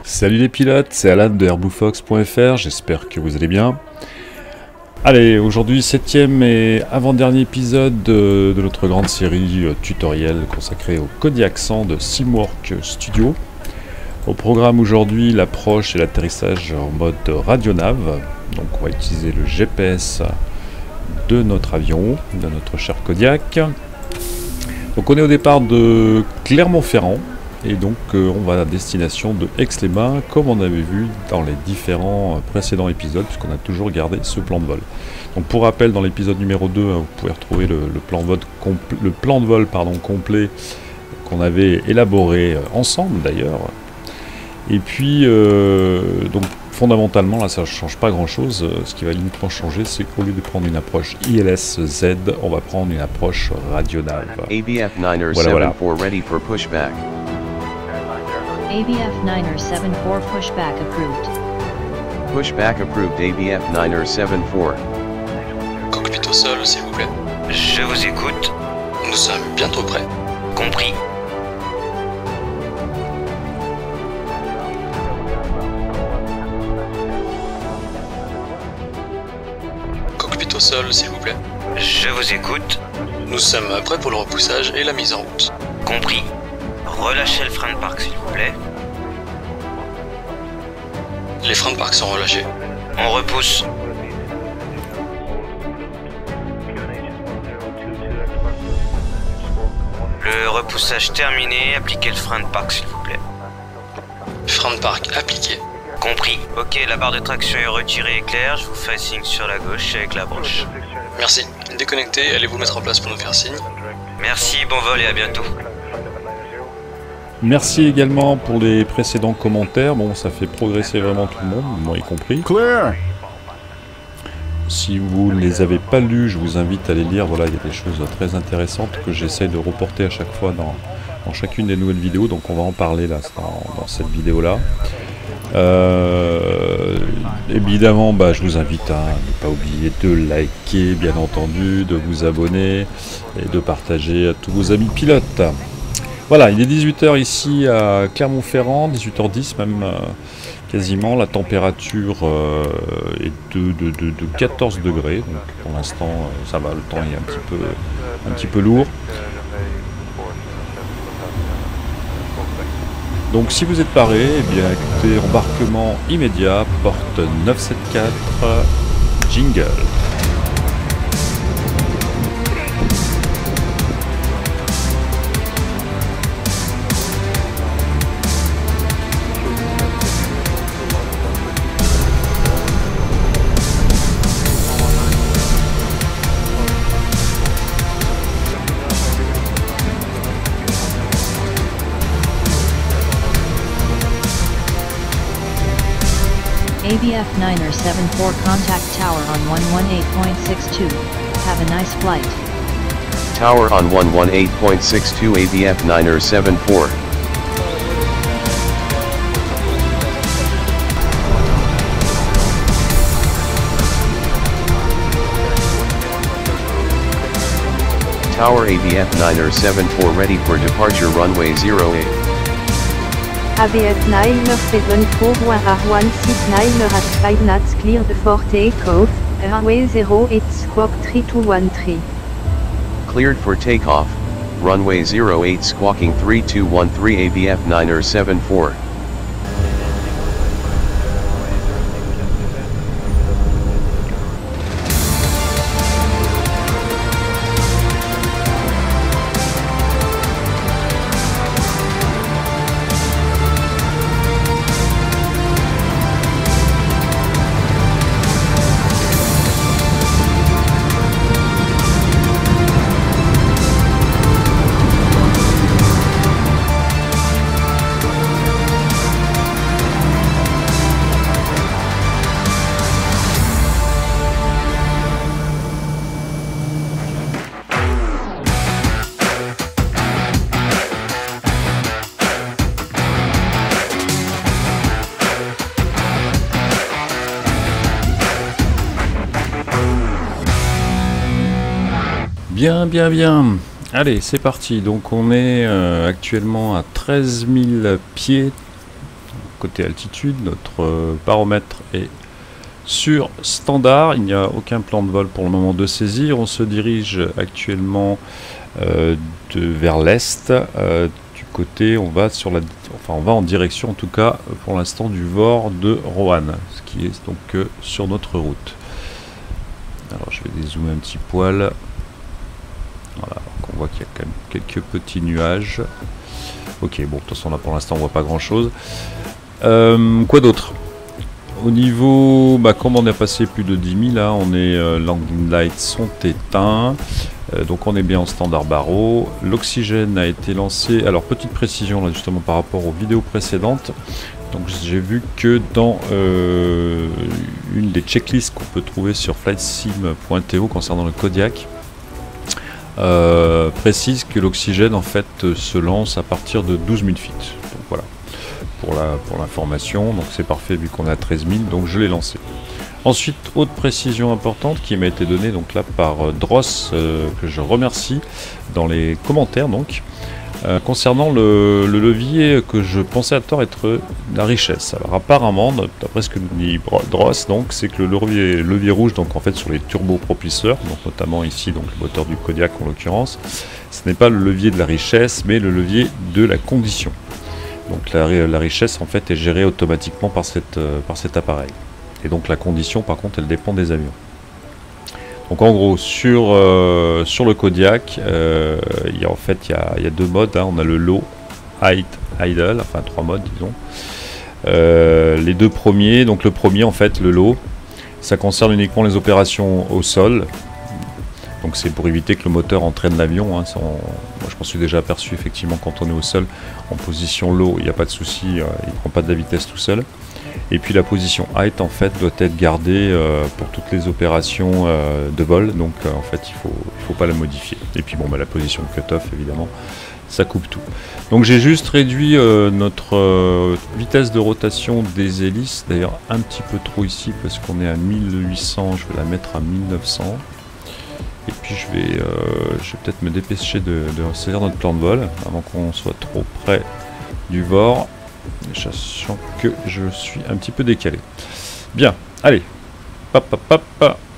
Salut les pilotes, c'est Alan de airbluefox.fr, j'espère que vous allez bien. Allez, aujourd'hui 7e et avant-dernier épisode de notre grande série tutoriel consacrée au Kodiak 100 de Simwork Studio. Au programme aujourd'hui, l'approche et l'atterrissage en mode radionav. Donc on va utiliser le GPS de notre avion, de notre cher Kodiak. Donc on est au départ de Clermont-Ferrand. Et donc on va à destination de Aix-les-Bains, comme on avait vu dans les différents précédents épisodes, puisqu'on a toujours gardé ce plan de vol. Donc pour rappel, dans l'épisode numéro 2, vous pouvez retrouver le plan de vol complet qu'on avait élaboré ensemble d'ailleurs. Et puis, donc fondamentalement, là ça ne change pas grand-chose. Ce qui va uniquement changer, c'est qu'au lieu de prendre une approche ILS-Z, on va prendre une approche radionav. ABF 9er Voilà. 74 ready for pushback. ABF 9er 74 pushback approved. Pushback approved ABF 9er 74. Cockpit au sol, s'il vous plaît. Je vous écoute. Nous sommes bientôt prêts. Compris. Cockpit au sol, s'il vous plaît. Je vous écoute. Nous sommes prêts pour le repoussage et la mise en route. Compris. Relâchez le frein de parc, s'il vous plaît. Les freins de parc sont relâchés. On repousse. Le repoussage terminé. Appliquez le frein de parc, s'il vous plaît. Frein de parc appliqué. Compris. Ok, la barre de traction est retirée et claire. Je vous fais signe sur la gauche avec la broche. Merci. Déconnectez, allez vous mettre en place pour nous faire signe. Merci, bon vol et à bientôt. Merci également pour les précédents commentaires. Bon, ça fait progresser vraiment tout le monde, moi y compris. Clear. Si vous ne les avez pas lus, je vous invite à les lire. Voilà, il y a des choses très intéressantes que j'essaye de reporter à chaque fois dans chacune des nouvelles vidéos. Donc on va en parler là dans cette vidéo-là. Évidemment, je vous invite à ne pas oublier de liker, bien entendu, de vous abonner et de partager à tous vos amis pilotes. Voilà, il est 18 h ici à Clermont-Ferrand, 18 h 10 même quasiment. La température est de 14 degrés. Donc pour l'instant, ça va, le temps est un petit peu lourd. Donc si vous êtes paré, eh bien écoutez, embarquement immédiat, porte 974, jingle. ABF 9er 74 contact tower on 118.62. Have a nice flight. Tower on 118.62 ABF 9er 74. Tower ABF 9er 74 ready for departure runway 08. ABF 974.169 at 5 knots cleared for takeoff, runway 08 squawk 3213. Cleared for takeoff, runway 08 squawking 3213 ABF 9er 74. Bien, bien, bien. Allez, c'est parti. Donc on est actuellement à 13 000 pieds, côté altitude, notre baromètre est sur standard, il n'y a aucun plan de vol pour le moment de saisir. On se dirige actuellement vers l'est. Du côté, on va en direction en tout cas pour l'instant du VOR de Roanne, ce qui est donc sur notre route. Alors je vais dézoomer un petit poil. Voilà, donc on voit qu'il y a quand même quelques petits nuages. Ok, bon, de toute façon là pour l'instant on voit pas grand chose. Quoi d'autre? Au niveau, comme on a passé plus de 10 000, là, landing lights sont éteints, donc on est bien en standard barreau. L'oxygène a été lancé. Alors petite précision là justement par rapport aux vidéos précédentes. Donc j'ai vu que dans une des checklists qu'on peut trouver sur flightsim.to concernant le Kodiak, précise que l'oxygène en fait se lance à partir de 12 000 feet. Donc voilà. Pour l'information, donc c'est parfait vu qu'on est à 13 000, donc je l'ai lancé. Ensuite, autre précision importante qui m'a été donnée donc là par Dross, que je remercie dans les commentaires donc, concernant le levier que je pensais à tort être la richesse. Alors apparemment, d'après ce que nous dit Dross, donc c'est que le levier rouge, donc en fait sur les turbopropulseurs, donc notamment ici donc le moteur du Kodiak en l'occurrence, ce n'est pas le levier de la richesse, mais le levier de la condition. Donc la richesse en fait est gérée automatiquement par cet appareil. Et donc la condition par contre elle dépend des avions. Donc en gros sur le Kodiak, il y a deux modes, hein. On a le low, high, idle, enfin 3 modes disons. Les deux premiers, donc le premier en fait, le low, ça concerne uniquement les opérations au sol. Donc c'est pour éviter que le moteur entraîne l'avion, hein. Moi je m'en suis déjà aperçu effectivement quand on est au sol, en position low, il n'y a pas de souci, il ne prend pas de la vitesse tout seul. Et puis la position height en fait doit être gardée pour toutes les opérations de vol, donc en fait il faut pas la modifier. Et puis bon la position cut-off évidemment, ça coupe tout. Donc j'ai juste réduit notre vitesse de rotation des hélices, d'ailleurs un petit peu trop ici parce qu'on est à 1800, je vais la mettre à 1900. Et puis je vais peut-être me dépêcher de saisir notre plan de vol avant qu'on soit trop près du VOR, sachant que je suis un petit peu décalé. Bien, allez,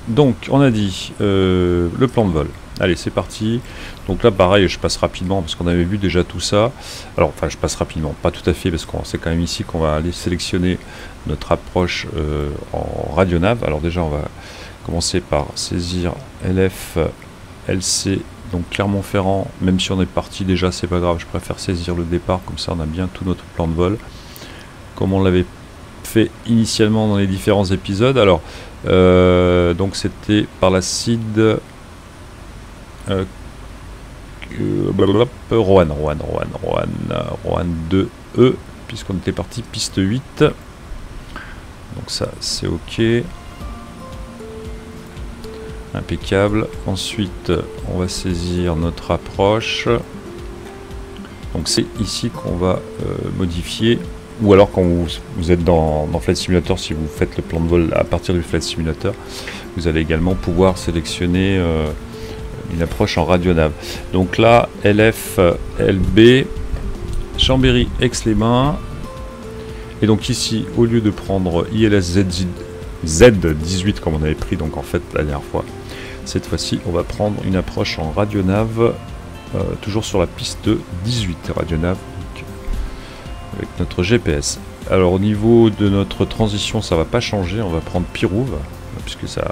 donc on a dit le plan de vol. Allez, c'est parti. Donc là pareil, je passe rapidement parce qu'on avait vu déjà tout ça. Alors enfin je passe rapidement, pas tout à fait parce que c'est quand même ici qu'on va aller sélectionner notre approche en radionav. Alors déjà on va commencer par saisir LF, LC, donc Clermont-Ferrand. Même si on est parti déjà, c'est pas grave, je préfère saisir le départ, comme ça on a bien tout notre plan de vol, comme on l'avait fait initialement dans les différents épisodes. Alors, donc c'était par la CID Roanne 2E, puisqu'on était parti piste 8. Donc ça c'est ok. Impeccable. Ensuite, on va saisir notre approche. Donc c'est ici qu'on va modifier. Ou alors quand vous êtes dans Flight Simulator, si vous faites le plan de vol à partir du Flight Simulator, vous allez également pouvoir sélectionner une approche en radionav. Donc là, LF, LB, Chambéry, Aix-les-Bains. Et donc ici, au lieu de prendre ILS Z18 comme on avait pris donc en fait la dernière fois, cette fois-ci on va prendre une approche en radionav, toujours sur la piste 18 radionav, donc, avec notre GPS. Alors au niveau de notre transition ça va pas changer, on va prendre Pirouve puisque ça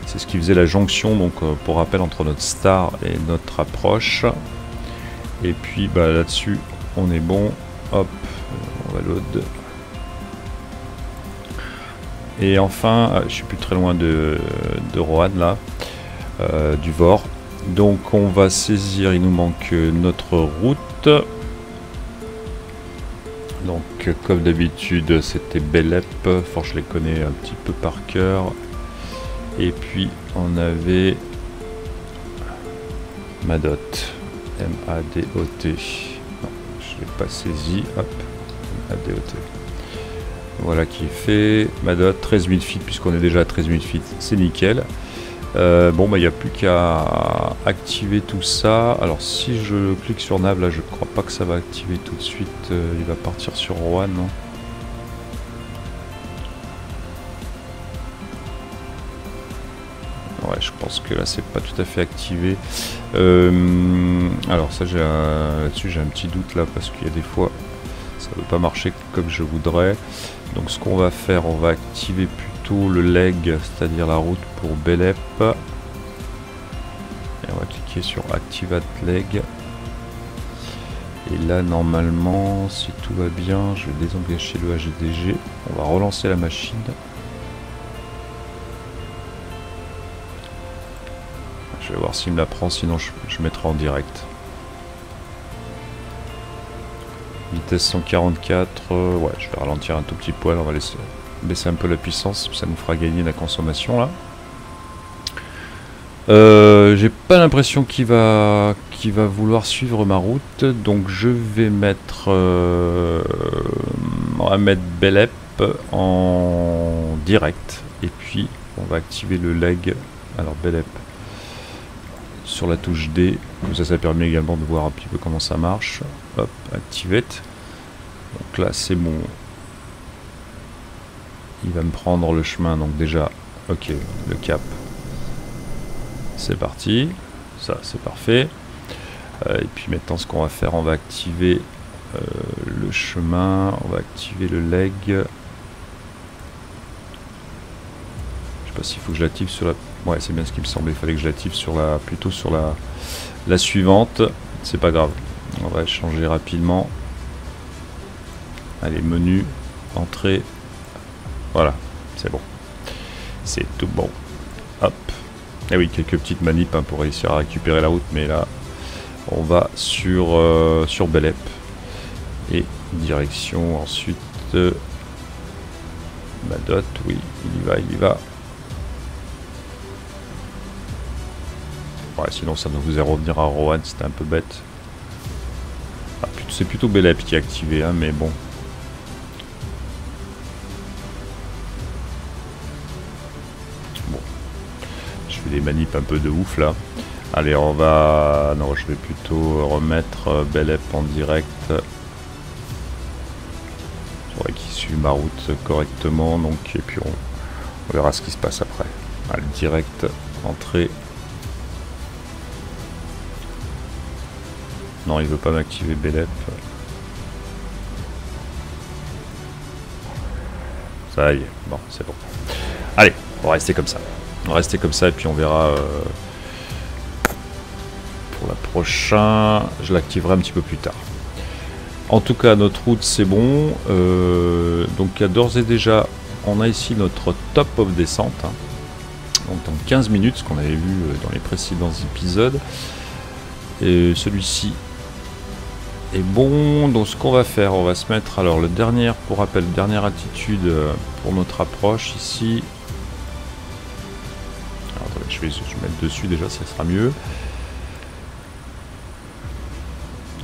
c'est ce qui faisait la jonction, donc pour rappel, entre notre star et notre approche. Et puis là-dessus on est bon. Hop, on va load. Et enfin, je suis plus très loin de Roanne là, du VOR. Donc on va saisir, il nous manque notre route. Donc comme d'habitude c'était Belep, fort je les connais un petit peu par cœur. Et puis on avait Madot, M-A-D-O-T. Non, je l'ai pas saisi, hop, M-A-D-O-T. Voilà qui est fait. Madot, 13 000 feet, puisqu'on est déjà à 13 000 feet, c'est nickel. Bon, il n'y a plus qu'à activer tout ça. Alors, si je clique sur nav, là, je crois pas que ça va activer tout de suite. Il va partir sur Roanne, non? je pense que là c'est pas tout à fait activé. Alors ça là-dessus j'ai un petit doute là parce qu'il y a des fois ça veut pas marcher comme je voudrais. Donc ce qu'on va faire, on va activer plutôt le leg, c'est-à-dire la route pour Belep. Et on va cliquer sur Activate Leg. Et là normalement, si tout va bien, je vais désengager le HDG. On va relancer la machine. Je vais voir s'il me la prend, sinon je mettrai en direct. Vitesse 144, ouais, je vais ralentir un tout petit poil, on va baisser un peu la puissance, ça nous fera gagner la consommation là. J'ai pas l'impression qu'il va vouloir suivre ma route, donc je vais mettre, on va mettre Belep en direct, et puis on va activer le leg. Alors Belep sur la touche D, ça permet également de voir un petit peu comment ça marche. Hop, activate. Donc là c'est bon. Il va me prendre le chemin, donc déjà, ok, le cap. C'est parti, ça c'est parfait. Et puis maintenant ce qu'on va faire, on va activer le chemin, on va activer le leg. Je sais pas s'il faut que je l'active sur la... Ouais, c'est bien ce qui me semblait, il fallait que je l'active sur la... plutôt sur la suivante. C'est pas grave, on va changer rapidement. Allez, menu, entrée, voilà, c'est bon. C'est tout bon. Hop. Et oui, quelques petites manips hein, pour réussir à récupérer la route, mais là, on va sur Belep. Et direction ensuite... Badot, oui, il y va. Ouais, sinon ça nous faisait revenir à Roanne, c'était un peu bête. Ah, c'est plutôt Belep qui est activé, hein, mais bon. Bon. Je fais des manips un peu de ouf là. Allez, on va... Non, je vais plutôt remettre Belep en direct. Il faudrait qu'il suive ma route correctement, donc, et puis on verra ce qui se passe après. Allez, direct, entrée. Non, il veut pas m'activer Belep. Ça y est, bon, c'est bon. Allez, on va rester comme ça. On va rester comme ça et puis on verra pour la prochaine. Je l'activerai un petit peu plus tard. En tout cas, notre route, c'est bon. Donc, d'ores et déjà, on a ici notre top of descente. Hein. Donc, dans 15 minutes, ce qu'on avait vu dans les précédents épisodes. Et celui-ci est bon. Donc ce qu'on va faire, on va se mettre, alors le dernier, pour rappel, dernière attitude pour notre approche ici. Alors, attendez, je vais mettre dessus déjà, ça sera mieux.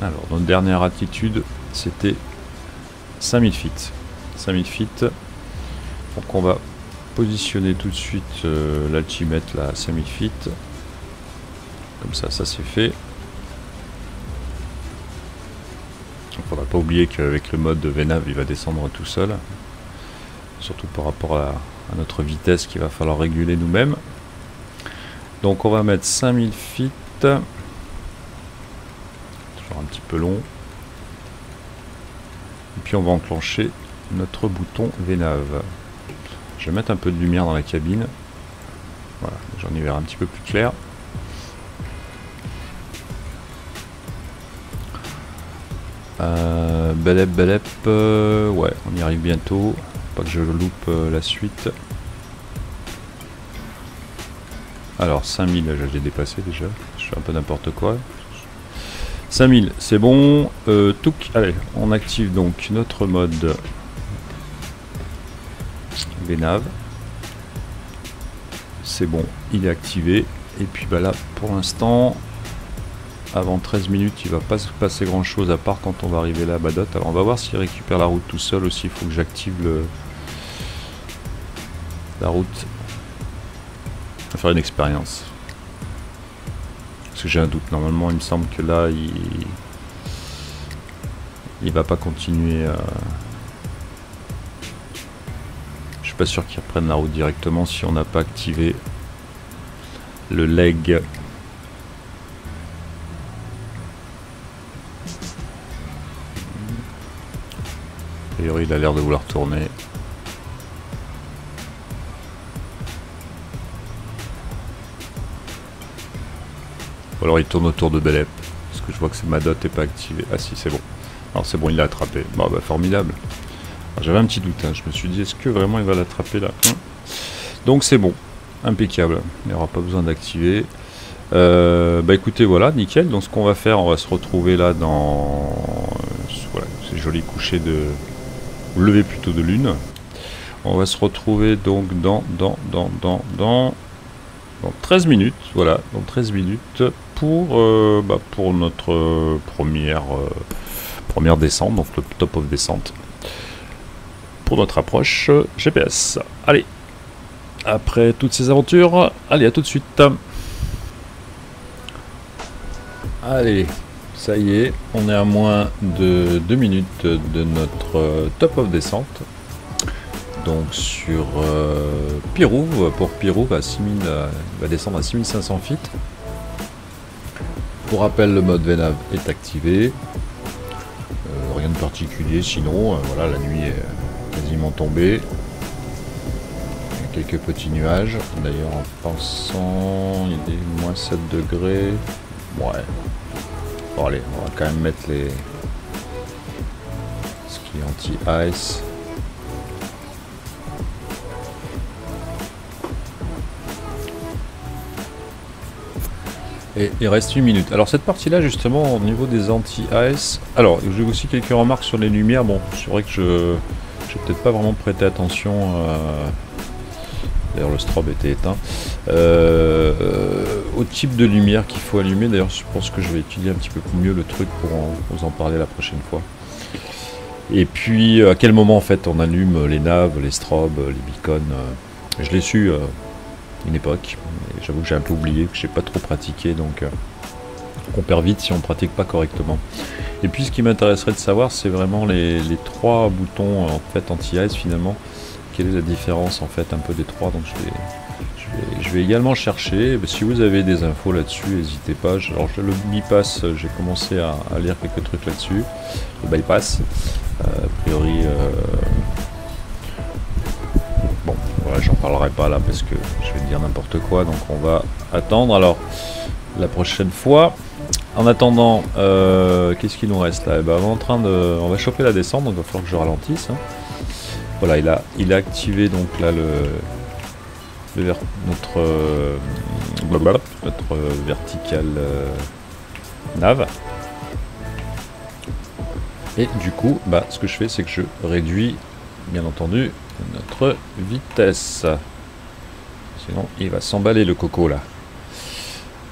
Alors notre dernière attitude, c'était 5000 feet. 5000 feet. Donc on va positionner tout de suite l'altimètre là à 5000 feet. Comme ça, ça c'est fait. Il ne faudra pas oublier qu'avec le mode VNAV, il va descendre tout seul. Surtout par rapport à notre vitesse qu'il va falloir réguler nous-mêmes. Donc on va mettre 5000 feet. Toujours un petit peu long. Et puis on va enclencher notre bouton VNAV. Je vais mettre un peu de lumière dans la cabine. Voilà, j'en y verrai un petit peu plus clair. Belep, ouais, on y arrive bientôt. Pas que je loupe la suite. Alors 5000, j'ai dépassé déjà. Je fais un peu n'importe quoi. 5000, c'est bon. Touk, allez, on active donc notre mode VNAV. C'est bon, il est activé. Et puis bah là, pour l'instant, avant 13 minutes, il va pas se passer grand chose à part quand on va arriver là à Badot. Alors on va voir s'il récupère la route tout seul aussi. Il faut que j'active la route. On va faire une expérience. Parce que j'ai un doute. Normalement, il me semble que là, il va pas continuer. Je suis pas sûr qu'il reprenne la route directement si on n'a pas activé le leg. A priori, il a l'air de vouloir tourner. Ou alors il tourne autour de Belep. Parce que je vois que ma dot n'est pas activée. Ah si, c'est bon. Alors c'est bon, il l'a attrapé. Bon, bah formidable. J'avais un petit doute, hein. Je me suis dit, est-ce que vraiment il va l'attraper là? Donc c'est bon. Impeccable. Il n'y aura pas besoin d'activer. Bah écoutez, voilà, nickel. Donc ce qu'on va faire, on va se retrouver là dans... Voilà, ces jolis couchers de... lever plutôt de lune. On va se retrouver donc dans 13 minutes, voilà, dans 13 minutes pour notre première descente, donc le top of descente, pour notre approche GPS. Allez, après toutes ces aventures, allez, à tout de suite. Allez, ça y est, on est à moins de 2 minutes de notre top of descente. Donc sur Pirouve, pour Pirouve à 6000, va descendre à 6500 feet. Pour rappel, le mode VNAV est activé. Rien de particulier, sinon voilà, la nuit est quasiment tombée. Il y a quelques petits nuages. D'ailleurs, en pensant, il est moins 7 degrés. Ouais. Bon allez, on va quand même mettre ce qui est anti-ice. Et il reste 8 minutes. Alors cette partie-là, justement, au niveau des anti-ice... Alors, j'ai aussi quelques remarques sur les lumières. Bon, c'est vrai que je n'ai peut-être pas vraiment prêté attention. D'ailleurs, le strobe était éteint. Au type de lumière qu'il faut allumer. D'ailleurs, je pense que je vais étudier un petit peu mieux le truc pour vous en parler la prochaine fois. Et puis, à quel moment, en fait, on allume les naves, les strobes, les beacons. Je l'ai su... une époque, j'avoue que j'ai un peu oublié, que j'ai pas trop pratiqué, donc on perd vite si on pratique pas correctement. Et puis ce qui m'intéresserait de savoir, c'est vraiment les 3 boutons en fait anti-ice finalement. Quelle est la différence en fait un peu des 3? Donc je vais également chercher. Si vous avez des infos là-dessus, n'hésitez pas. Alors le bypass, j'ai commencé à lire quelques trucs là-dessus. Le bypass, a priori. Bon, voilà, j'en parlerai pas là parce que je vais dire n'importe quoi, donc on va attendre. Alors, la prochaine fois. En attendant, qu'est-ce qu'il nous reste là? Eh ben, on va choper la descente, donc il va falloir que je ralentisse. Hein. Voilà, il a activé donc là notre vertical nav. Et du coup, bah, ce que je fais, c'est que je réduis, bien entendu, notre vitesse. Sinon, il va s'emballer le coco là.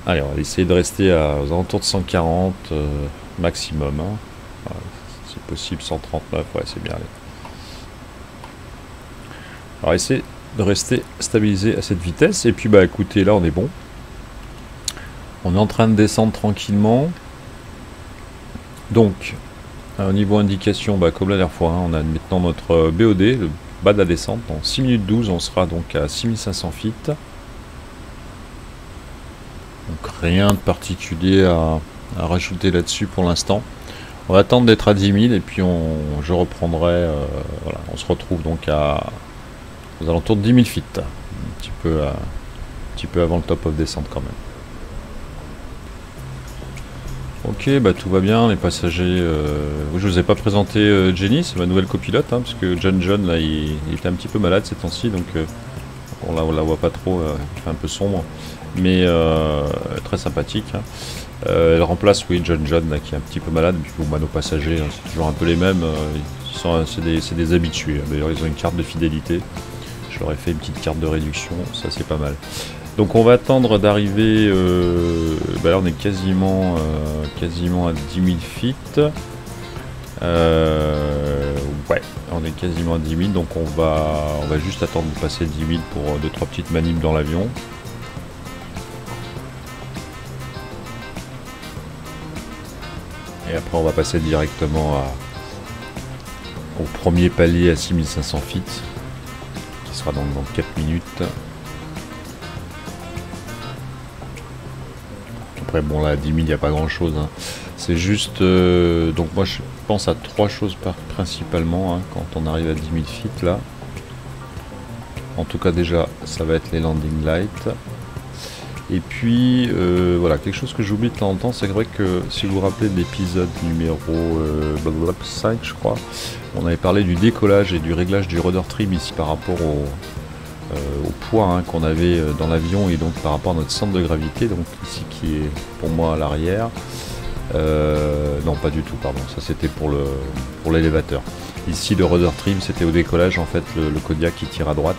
Allez, on va essayer de rester aux alentours de 140 maximum. Hein. Voilà, si possible 139, ouais, c'est bien. Allez. Alors, essayer de rester stabilisé à cette vitesse. Et puis, bah écoutez, là, on est bon. On est en train de descendre tranquillement. Donc, au niveau indication, bah, comme la dernière fois, hein, on a maintenant notre BOD, le bas de la descente. Dans 6 minutes 12, on sera donc à 6500 feet. Donc rien de particulier à rajouter là-dessus pour l'instant. On va attendre d'être à 10 000 et puis je reprendrai. Voilà, on se retrouve donc aux alentours de 10 000 feet. Un petit peu avant le top of descente quand même. Ok, bah tout va bien, les passagers. Je vous ai pas présenté Jenny, c'est ma nouvelle copilote, hein, parce que John là, il était un petit peu malade ces temps-ci, donc on la voit pas trop, il fait un peu sombre, mais très sympathique. Hein. Elle remplace, oui, John là, qui est un petit peu malade. Puis bon, bah, nos passagers, hein, c'est toujours un peu les mêmes. C'est des habitués. Hein. D'ailleurs, ils ont une carte de fidélité. Je leur ai fait une petite carte de réduction, ça c'est pas mal. Donc on va attendre d'arriver, bah là on est quasiment à 10 000 feet. Ouais, on est quasiment à 10 000, donc on va juste attendre de passer 10 000 pour 2-3 petites manips dans l'avion. Et après on va passer directement au premier palier à 6500 feet, qui sera donc dans 4 minutes. Après bon là à 10 000 il n'y a pas grand chose, hein. C'est juste donc moi je pense à 3 choses principalement, hein, quand on arrive à 10 000 feet là. En tout cas déjà ça va être les landing lights. Et puis voilà, quelque chose que j'oublie de temps en temps, c'est vrai que si vous vous rappelez de l'épisode numéro 5 je crois, on avait parlé du décollage et du réglage du rudder trim ici par rapport au poids, hein, qu'on avait dans l'avion et donc par rapport à notre centre de gravité, donc ici qui est pour moi à l'arrière. Non pas du tout, pardon, ça c'était pour l'élévateur. Ici le rudder trim c'était au décollage en fait, le Kodiak qui tire à droite.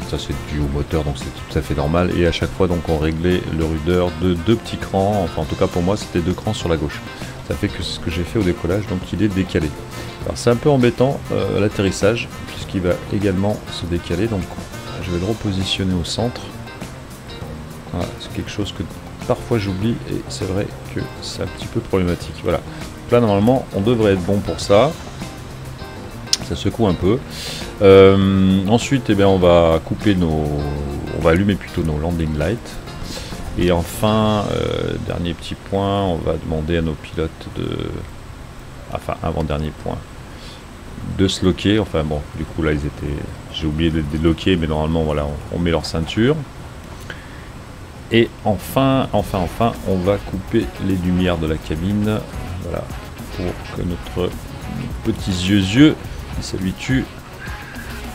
Ça c'est dû au moteur, donc c'est tout à fait normal, et à chaque fois donc on réglait le rudder de 2 petits crans, enfin en tout cas pour moi c'était 2 crans sur la gauche. Ça fait que ce que j'ai fait au décollage, donc il est décalé. Alors c'est un peu embêtant à l'atterrissage puisqu'il va également se décaler, donc je vais le repositionner au centre. Voilà, c'est quelque chose que parfois j'oublie et c'est vrai que c'est un petit peu problématique. Voilà, donc là normalement on devrait être bon pour ça. Ça secoue un peu. Ensuite, eh bien, on va couper on va allumer plutôt nos landing lights. Et enfin, dernier petit point, on va demander à nos pilotes enfin avant-dernier point, de se loquer. Enfin bon, du coup là j'ai oublié de déloquer, mais normalement voilà, on met leur ceinture. Et enfin, on va couper les lumières de la cabine. Voilà, pour que notre petits yeux s'habituent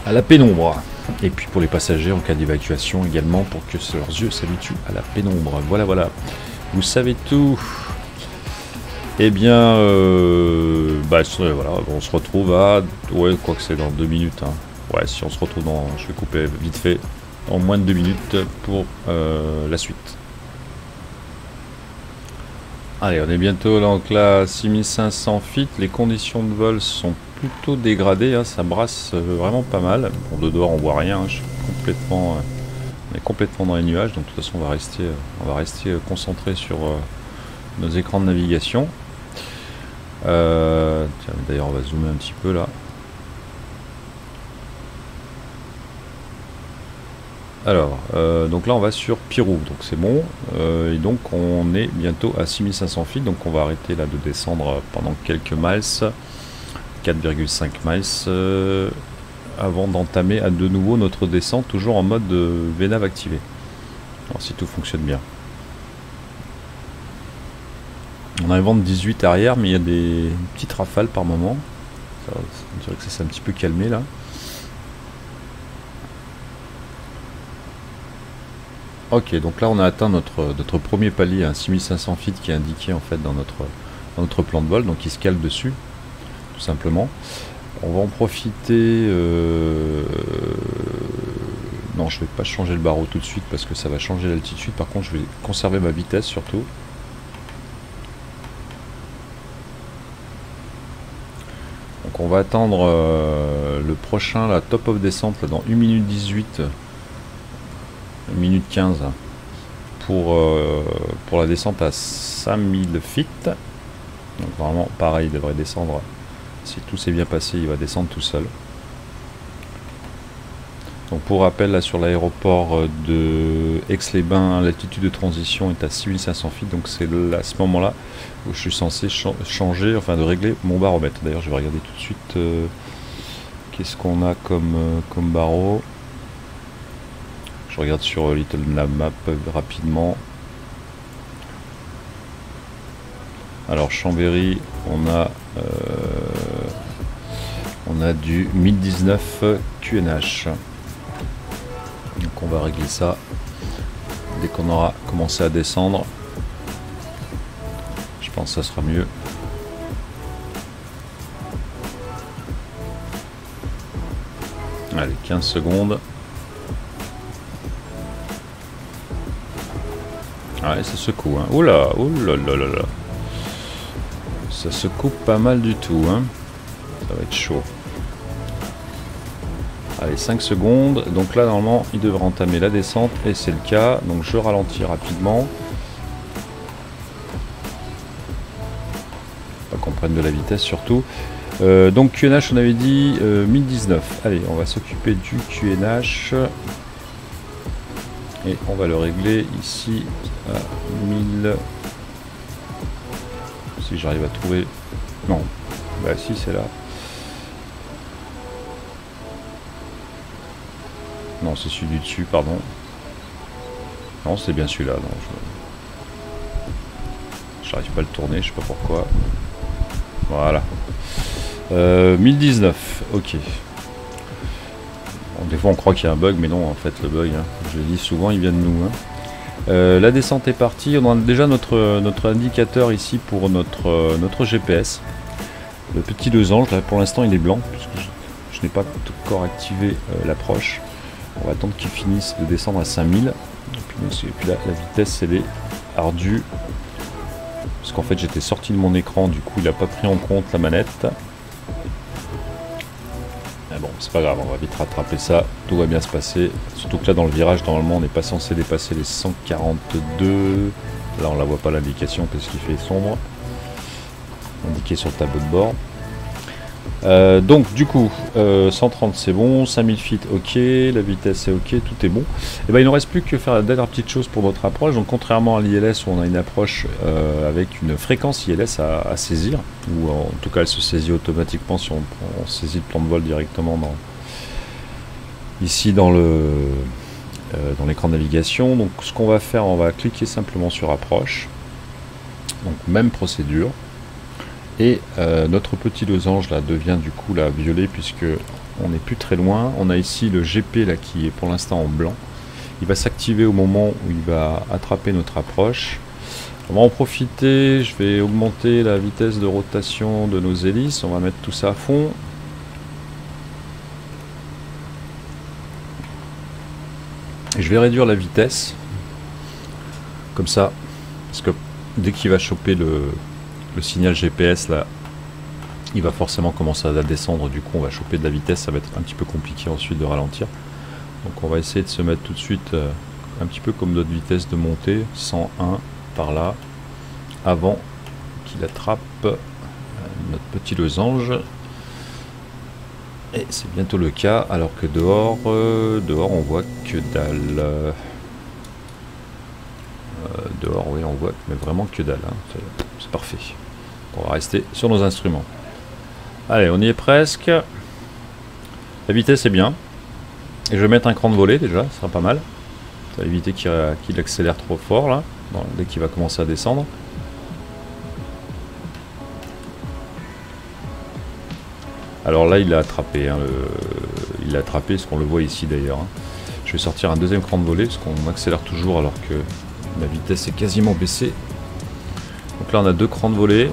à la pénombre. Et puis pour les passagers en cas d'évacuation également, pour que leurs yeux s'habituent à la pénombre. Voilà, vous savez tout. Et bien voilà, on se retrouve à, ouais, quoi que c'est dans 2 minutes, hein. Ouais, si on se retrouve je vais couper vite fait en moins de 2 minutes pour la suite. Allez, on est bientôt donc là 6500 feet. Les conditions de vol sont plutôt dégradées, hein, ça brasse vraiment pas mal. Bon, de dehors on voit rien, hein, je suis complètement, on est complètement dans les nuages, donc de toute façon on va rester concentré sur nos écrans de navigation. Tiens, d'ailleurs on va zoomer un petit peu là. Alors, donc là on va sur Pirou, donc c'est bon, et donc on est bientôt à 6500 feet, donc on va arrêter là de descendre pendant quelques miles, 4,5 miles, avant d'entamer à de nouveau notre descente, toujours en mode VNAV activé. Alors si tout fonctionne bien. On a un vent de 18 arrière, mais il y a des petites rafales par moment. On dirait que ça s'est un petit peu calmé là. Ok, donc là on a atteint notre premier palier, hein, 6500 feet qui est indiqué en fait dans notre plan de vol, donc il se cale dessus, tout simplement. On va en profiter. Non, je vais pas changer le barreau tout de suite parce que ça va changer l'altitude. Par contre, je vais conserver ma vitesse surtout. Donc on va attendre le prochain, la top of descente là, dans 1 minute 18. 1 minute 15 pour la descente à 5000 feet. Donc vraiment pareil, il devrait descendre, si tout s'est bien passé, il va descendre tout seul. Donc pour rappel, là sur l'aéroport de Aix-les-Bains, l'altitude de transition est à 6500 feet, donc c'est à ce moment là où je suis censé changer, enfin de régler mon baromètre. D'ailleurs je vais regarder tout de suite qu'est-ce qu'on a comme barreau. Je regarde sur Little Nav Map rapidement. Alors Chambéry, on a du 1019 QNH. Donc on va régler ça dès qu'on aura commencé à descendre. Je pense que ça sera mieux. Allez, 15 secondes. Ouais, ça secoue, hein. Oula, oula, ça secoue pas mal du tout, hein. Ça va être chaud. Allez, 5 secondes. Donc là, normalement, il devrait entamer la descente, et c'est le cas. Donc je ralentis rapidement. Pas qu'on prenne de la vitesse, surtout. Donc QNH, on avait dit 1019. Allez, on va s'occuper du QNH. Et on va le régler ici à 1000. Si j'arrive à trouver... Non, bah si c'est là. Non, c'est celui du dessus, pardon. Non, c'est bien celui-là. Non, j'arrive pas à le tourner, je sais pas pourquoi. Voilà. 1019, ok. Bon, des fois on croit qu'il y a un bug, mais non, en fait le bug, hein, je le dis souvent, il vient de nous. Hein. La descente est partie, on a déjà notre indicateur ici pour notre GPS. Le petit losange, là pour l'instant il est blanc, puisque je n'ai pas encore activé l'approche. On va attendre qu'il finisse de descendre à 5000. Et puis là, la vitesse elle est ardue. Parce qu'en fait j'étais sorti de mon écran, du coup il n'a pas pris en compte la manette. Mais bon, c'est pas grave, on va vite rattraper ça, tout va bien se passer. Surtout que là dans le virage, normalement on n'est pas censé dépasser les 142. Là on la voit pas l'indication parce qu'il fait sombre. Indiqué sur le tableau de bord. Donc du coup 130 c'est bon, 5000 feet ok, la vitesse c'est ok, tout est bon. Et ben il ne reste plus que faire la dernière petite chose pour notre approche. Donc contrairement à l'ILS où on a une approche avec une fréquence ILS à saisir, ou en tout cas elle se saisit automatiquement si on saisit le plan de vol directement ici dans l'écran de navigation. Donc ce qu'on va faire, on va cliquer simplement sur approche, donc même procédure. Et notre petit losange là devient du coup là violet puisque on n'est plus très loin. On a ici le GP là qui est pour l'instant en blanc. Il va s'activer au moment où il va attraper notre approche. On va en profiter, je vais augmenter la vitesse de rotation de nos hélices. On va mettre tout ça à fond. Et je vais réduire la vitesse. Comme ça. Parce que dès qu'il va choper le signal GPS là, il va forcément commencer à descendre, du coup on va choper de la vitesse, ça va être un petit peu compliqué ensuite de ralentir. Donc on va essayer de se mettre tout de suite un petit peu comme notre vitesse de montée, 101 par là, avant qu'il attrape notre petit losange. Et c'est bientôt le cas, alors que dehors on voit que dalle. Dehors oui on voit mais vraiment que dalle, hein. C'est parfait. On va rester sur nos instruments. Allez, on y est presque. La vitesse est bien. Et je vais mettre un cran de volée déjà, ça sera pas mal. Ça va éviter qu'il accélère trop fort là, dès qu'il va commencer à descendre. Alors là, il l'a attrapé. Hein, il l'a attrapé, ce qu'on le voit ici d'ailleurs. Hein. Je vais sortir un deuxième cran de volée, parce qu'on accélère toujours alors que la vitesse est quasiment baissée. Donc là, on a deux crans de volée.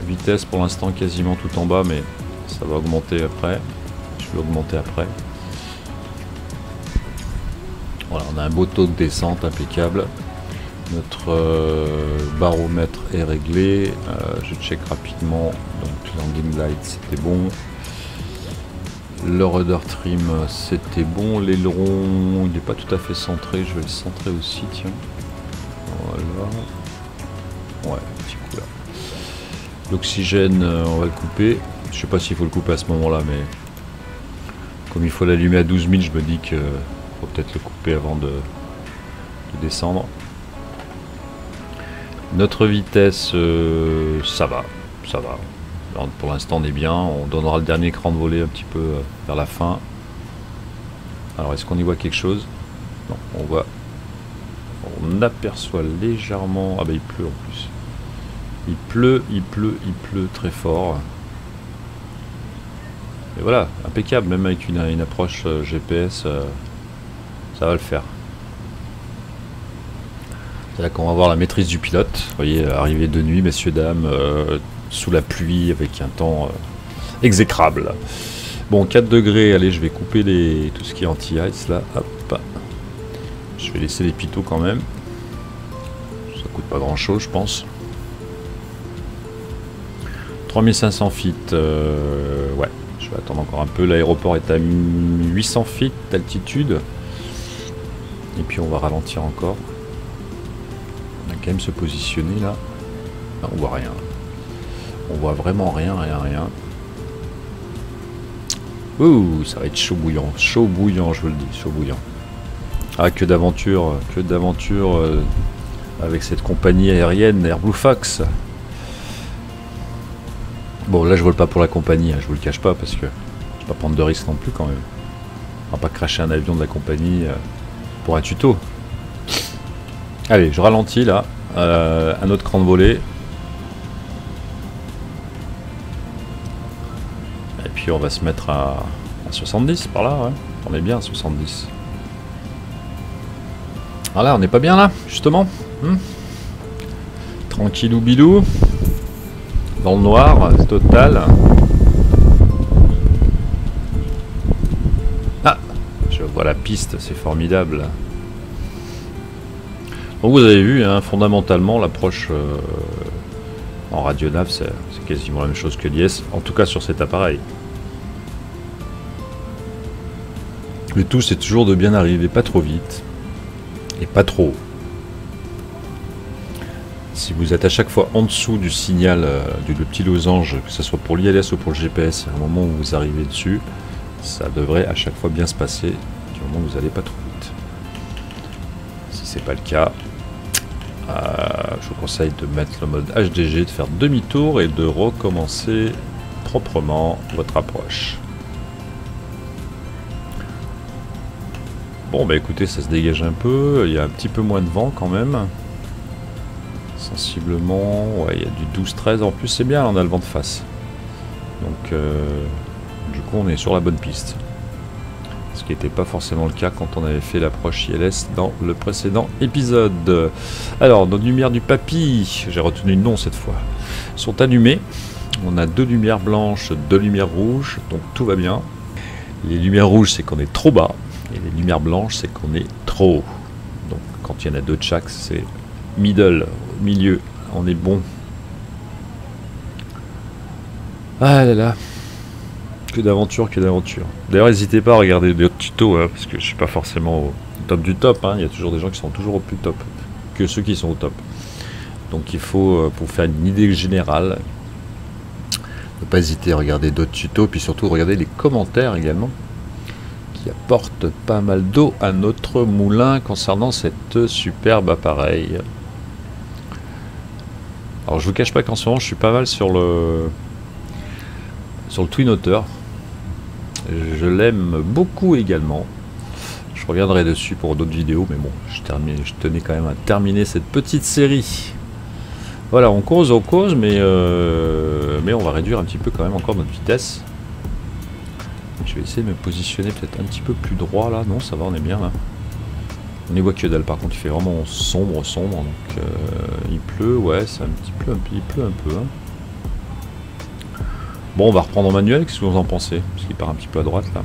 Vitesse pour l'instant quasiment tout en bas, mais ça va augmenter après. Je vais augmenter après. Voilà, on a un beau taux de descente impeccable. Notre baromètre est réglé. Je check rapidement. Donc landing light c'était bon. Le rudder trim c'était bon. L'aileron il n'est pas tout à fait centré. Je vais le centrer aussi, tiens. Voilà. Ouais, un petit coup là. L'oxygène, on va le couper. Je sais pas s'il faut le couper à ce moment-là, mais comme il faut l'allumer à 12 000, je me dis qu'il faut peut-être le couper avant de descendre. Notre vitesse, ça va. Alors, pour l'instant, on est bien. On donnera le dernier cran de volée un petit peu vers la fin. Alors, est-ce qu'on y voit quelque chose? Non, on voit. On aperçoit légèrement. Ah bah il pleut en plus. Il pleut très fort. Et voilà, impeccable, même avec une approche GPS, ça va le faire. C'est là qu'on va voir la maîtrise du pilote. Vous voyez, arrivée de nuit, messieurs, dames, sous la pluie, avec un temps exécrable. Bon, 4 degrés, allez, je vais couper tout ce qui est anti-ice, là, hop. Je vais laisser les pitot quand même. Ça coûte pas grand chose, je pense. 3500 feet, ouais, je vais attendre encore un peu. L'aéroport est à 800 feet d'altitude. Et puis on va ralentir encore. On va quand même se positionner là. Non, on voit rien. On voit vraiment rien. Ouh, ça va être chaud bouillant, je vous le dis, chaud bouillant. Ah, que d'aventure avec cette compagnie aérienne Air Blue Fox. Bon, là je vole pas pour la compagnie, hein, je vous le cache pas, parce que je vais pas prendre de risques non plus quand même. On va pas cracher un avion de la compagnie pour un tuto. Allez, je ralentis là, un autre cran de volée. Et puis on va se mettre à 70 par là, ouais. On est bien à 70. Voilà, on n'est pas bien là, justement. Tranquillou bilou. Dans le noir, total. Ah, je vois la piste, c'est formidable. Donc vous avez vu, hein, fondamentalement, l'approche en radionav, c'est quasiment la même chose que l'IS, en tout cas sur cet appareil. Le tout, c'est toujours de bien arriver, pas trop vite, et pas trop haut. Si vous êtes à chaque fois en dessous du signal du petit losange, que ce soit pour l'ILS ou pour le GPS, à un moment où vous arrivez dessus, ça devrait à chaque fois bien se passer, du moment où vous n'allez pas trop vite. Si c'est pas le cas, je vous conseille de mettre le mode HDG, de faire demi-tour et de recommencer proprement votre approche. Bon bah écoutez, ça se dégage un peu, il y a un petit peu moins de vent quand même. Sensiblement, ouais, il y a du 12-13 en plus, c'est bien, on a le vent de face. Donc du coup on est sur la bonne piste. Ce qui n'était pas forcément le cas quand on avait fait l'approche ILS dans le précédent épisode. Alors, nos lumières du papy, j'ai retenu le nom cette fois, sont allumées. On a 2 lumières blanches, 2 lumières rouges, donc tout va bien. Les lumières rouges, c'est qu'on est trop bas, et les lumières blanches, c'est qu'on est trop haut. Donc quand il y en a 2 de chaque, c'est middle, milieu, on est bon. Ah là là, que d'aventure, que d'aventure. D'ailleurs, n'hésitez pas à regarder d'autres tutos, hein, parce que je suis pas forcément au top du top, hein. Il y a toujours des gens qui sont toujours au plus top que ceux qui sont au top. Donc il faut, pour faire une idée générale, ne pas hésiter à regarder d'autres tutos, puis surtout regarder les commentaires également, qui apportent pas mal d'eau à notre moulin concernant cette superbe appareil. Alors je vous cache pas qu'en ce moment je suis pas mal sur le Twin Otter. Je l'aime beaucoup également. Je reviendrai dessus pour d'autres vidéos, mais bon, je tenais quand même à terminer cette petite série. Voilà, on cause, mais on va réduire un petit peu quand même encore notre vitesse. Je vais essayer de me positionner peut-être un petit peu plus droit là. Non, ça va, on est bien là. On y voit que dalle, par contre il fait vraiment sombre, donc il pleut, ouais, c'est un petit peu, il pleut un peu. Hein. Bon, on va reprendre en manuel, qu'est-ce que vous en pensez? Parce qu'il part un petit peu à droite là.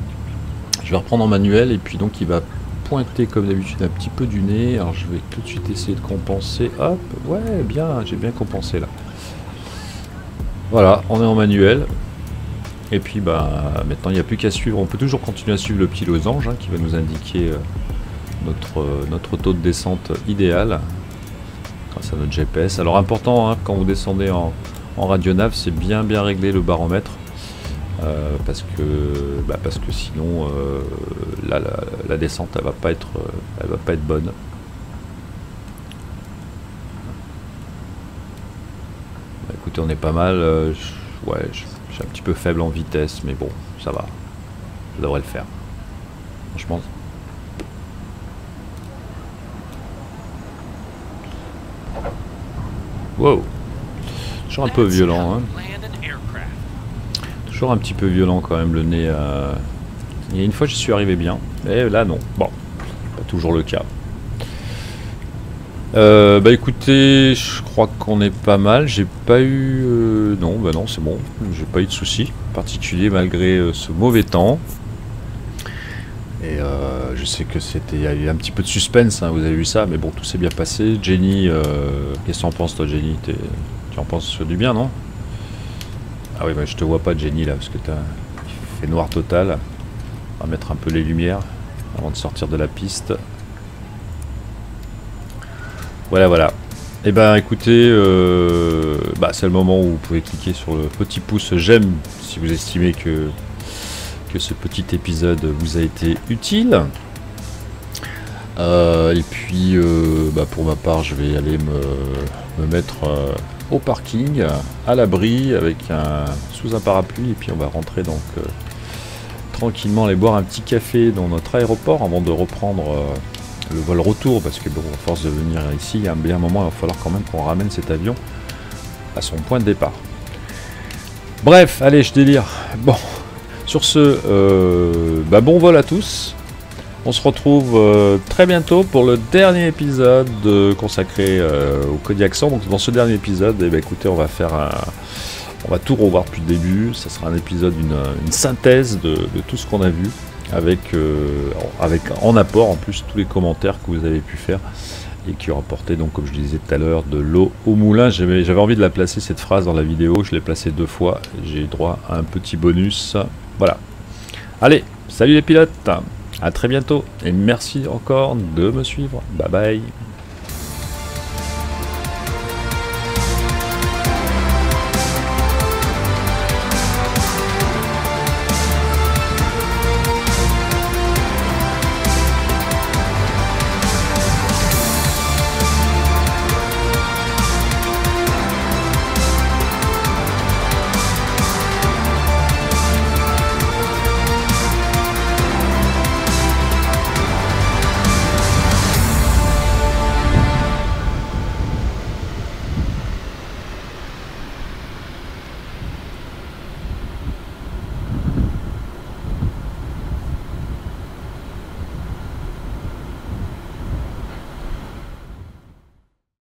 Je vais reprendre en manuel et puis donc il va pointer comme d'habitude un petit peu du nez. Alors je vais tout de suite essayer de compenser. Hop, ouais, bien, j'ai bien compensé là. Voilà, on est en manuel. Et puis bah maintenant il n'y a plus qu'à suivre. On peut toujours continuer à suivre le petit losange, hein, qui va nous indiquer notre taux de descente idéal grâce à notre GPS. Alors important, hein, quand vous descendez en radionav, c'est bien régler le baromètre parce que sinon la descente elle va pas être bonne. Bah, écoutez, on est pas mal. Ouais, je suis un petit peu faible en vitesse, mais bon, ça va, ça devrait le faire. Franchement. Wow. Toujours un peu violent, hein. Toujours un petit peu violent quand même le nez. Il y a une fois je suis arrivé bien, et là non. Bon, pas toujours le cas. Bah écoutez, je crois qu'on est pas mal. J'ai pas eu... non, bah non, c'est bon. J'ai pas eu de soucis particuliers malgré ce mauvais temps. Et je sais que il y a eu un petit peu de suspense, hein, vous avez vu ça, mais bon, tout s'est bien passé. Jenny, qu'est-ce que tu en penses toi, Jenny? Tu en penses du bien, non? Ah oui, bah, je te vois pas, Jenny, là, parce que il fait noir total. On va mettre un peu les lumières avant de sortir de la piste. Voilà. Et ben écoutez, c'est le moment où vous pouvez cliquer sur le petit pouce j'aime si vous estimez que ce petit épisode vous a été utile. Et puis pour ma part je vais aller me mettre au parking, à l'abri, sous un parapluie, et puis on va rentrer donc tranquillement aller boire un petit café dans notre aéroport avant de reprendre le vol retour, parce que bon, à force de venir ici, il y a bien un moment, il va falloir quand même qu'on ramène cet avion à son point de départ. Bref, allez, je délire. Bon, sur ce, bon vol à tous. On se retrouve très bientôt pour le dernier épisode consacré au Kodiak 100. Donc dans ce dernier épisode, écoutez, on va tout revoir depuis le début. Ça sera un épisode, une synthèse de tout ce qu'on a vu, avec en apport en plus tous les commentaires que vous avez pu faire et qui ont apporté, donc comme je disais tout à l'heure, de l'eau au moulin. J'avais envie de la placer, cette phrase, dans la vidéo. Je l'ai placée 2 fois. J'ai eu droit à un petit bonus. Voilà. Allez, salut les pilotes. À très bientôt et merci encore de me suivre. Bye bye.